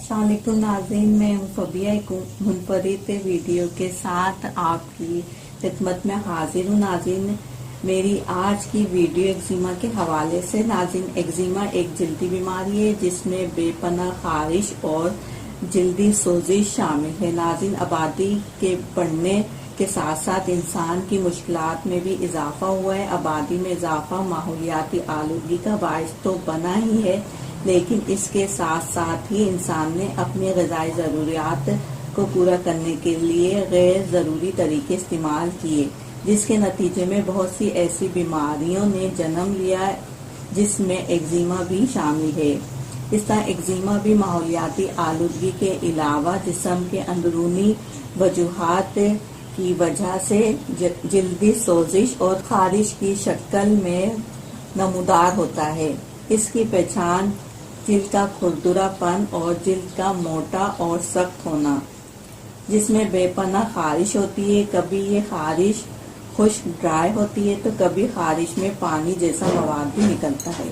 अस्सलाम वालेकुम नाज़रीन, मैं हूं फबिया एक मुनफरिद वीडियो के साथ आपकी खिदमत में हाजिर हूं। नाज़रीन, मेरी आज की वीडियो एक्जिमा के हवाले से। नाज़रीन, एक्जिमा एक जल्दी बीमारी है जिसमें बेपनाह खारिश और जल्दी सोजिश शामिल है। नाज़रीन, आबादी के बढ़ने के साथ साथ इंसान की मुश्किलात में भी इजाफा हुआ है। आबादी में इजाफा माहौलियाती आलूगी का बायस तो बना ही है, लेकिन इसके साथ साथ ही इंसान ने अपनी ग़िज़ाई ज़रूरियात को पूरा करने के लिए गैर ज़रूरी तरीके इस्तेमाल किए, जिसके नतीजे में बहुत सी ऐसी बीमारियों ने जन्म लिया जिसमें एक्जिमा भी शामिल है। इस तरह एक्जिमा भी माहौलियाती आलूगी के अलावा जिस्म के अंदरूनी वजूहात की वजह से जल्दी सोजिश और खारिश की शक्ल में नमूदार होता है। इसकी पहचान जिल्द का खुरदरापन और जिल्द का मोटा और सख्त होना, जिसमें बेपनाह खारिश होती है। कभी ये खारिश खुश्क ड्राई होती है तो कभी खारिश में पानी जैसा मवाद भी निकलता है।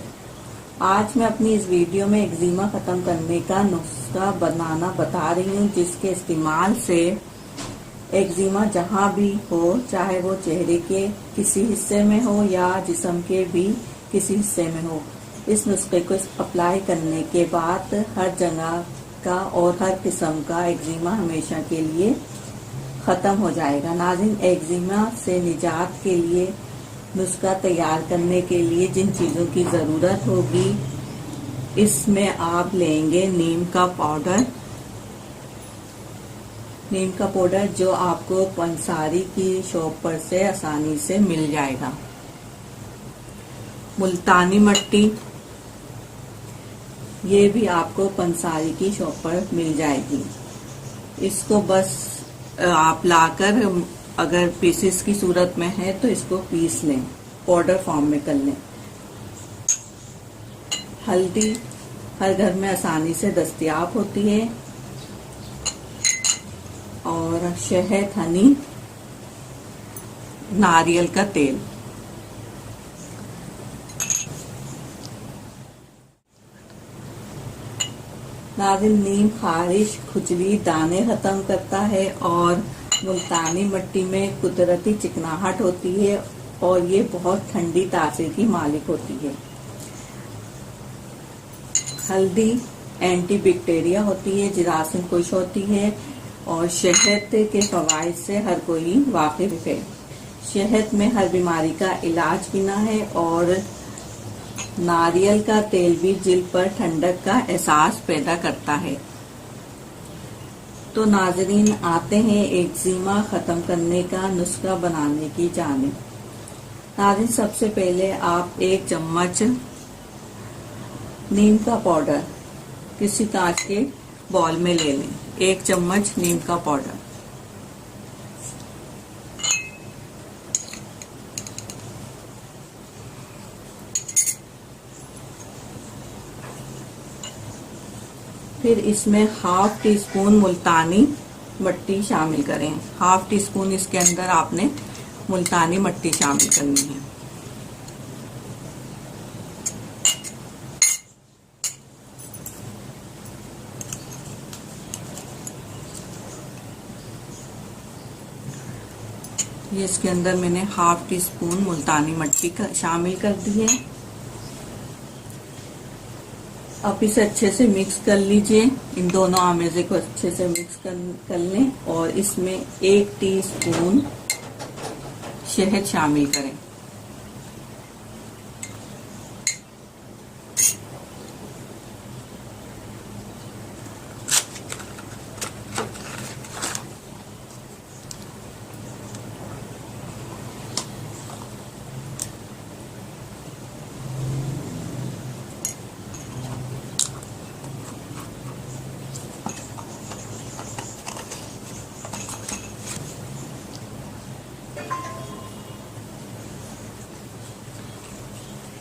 आज मैं अपनी इस वीडियो में एक्जिमा खत्म करने का नुस्खा बनाना बता रही हूँ, जिसके इस्तेमाल से एक्जिमा जहाँ भी हो, चाहे वो चेहरे के किसी हिस्से में हो या जिस्म के भी किसी हिस्से में हो, इस नुस्खे को अप्लाई करने के बाद हर जगह का और हर किस्म का एक्जिमा हमेशा के लिए ख़त्म हो जाएगा। नाज़रीन, एक्जिमा से निजात के लिए नुस्खा तैयार करने के लिए जिन चीज़ों की ज़रूरत होगी, इसमें आप लेंगे नीम का पाउडर। नीम का पाउडर जो आपको पंसारी की शॉप पर से आसानी से मिल जाएगा। मुल्तानी मट्टी, ये भी आपको पंसारी की शॉप पर मिल जाएगी। इसको बस आप लाकर, अगर पीसेस की सूरत में है तो इसको पीस लें, पाउडर फॉर्म में कर लें। हल्दी हर घर में आसानी से दस्तयाब होती है, और शहद, हनी, नारियल का तेल। नाज़रीन, नीम खारिश, खुजली, दाने खत्म करता है और मुल्तानी मिट्टी में कुदरती चिकनाहट होती है और ये बहुत ठंडी तासीर की मालिक होती है। हल्दी एंटी बैक्टीरिया होती है, जरासीम कुश होती है और शहद के फवाइद से हर कोई वाकिफ है। शहद में हर बीमारी का इलाज बिना है और नारियल का तेल भी जिल्द पर ठंडक का एहसास पैदा करता है। तो नाजरीन, आते हैं एक्जिमा खत्म करने का नुस्खा बनाने की जानिब। नाजरीन, सबसे पहले आप 1 चम्मच नीम का पाउडर किसी कांच के बॉल में ले लें। 1 चम्मच नीम का पाउडर, फिर इसमें ½ टी स्पून मुल्तानी मट्टी शामिल करें। ½ टी स्पून इसके अंदर आपने मुल्तानी मट्टी शामिल करनी है। ये इसके अंदर मैंने ½ टी स्पून मुल्तानी मट्टी शामिल कर दी है। अब इसे अच्छे से मिक्स कर लीजिए। इन दोनों आमेज़े को अच्छे से मिक्स कर लें और इसमें 1 टीस्पून शहद शामिल करें।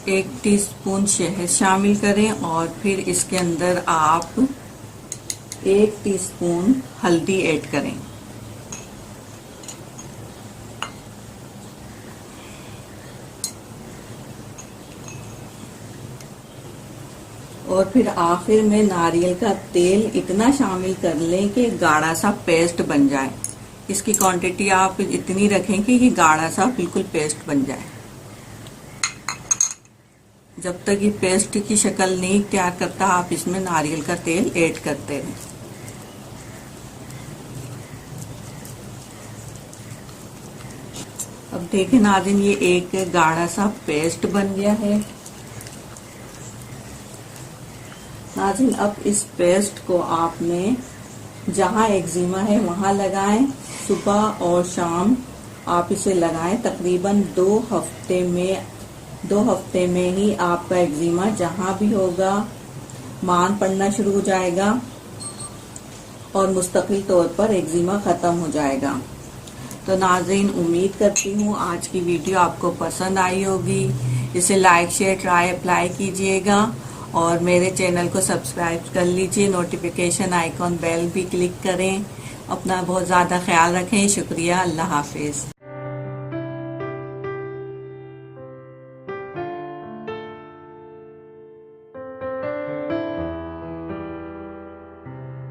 एक टीस्पून शहद शामिल करें और फिर इसके अंदर आप 1 टीस्पून हल्दी ऐड करें। और फिर आखिर में नारियल का तेल इतना शामिल कर लें कि गाढ़ा सा पेस्ट बन जाए। इसकी क्वांटिटी आप इतनी रखें कि ये गाढ़ा सा बिल्कुल पेस्ट बन जाए। जब तक ये पेस्ट की शक्ल नहीं तैयार करता आप इसमें नारियल का तेल ऐड करते रहें। अब देखें नाज़रीन, ये एक गाढ़ा सा पेस्ट बन गया है। नाज़रीन, अब इस पेस्ट को आपने जहां एक्जिमा है वहां लगाएं। सुबह और शाम आप इसे लगाएं। तकरीबन 2 हफ्ते में ही आपका एक्जिमा जहां भी होगा मान पड़ना शुरू हो जाएगा और मुस्तकिल तौर पर एक्जिमा खत्म हो जाएगा। तो नाज़रीन, उम्मीद करती हूँ आज की वीडियो आपको पसंद आई होगी। इसे लाइक शेयर ट्राई अप्लाई कीजिएगा और मेरे चैनल को सब्सक्राइब कर लीजिए। नोटिफिकेशन आइकॉन बेल भी क्लिक करें। अपना बहुत ज़्यादा ख्याल रखें। शुक्रिया। अल्लाह हाफिज।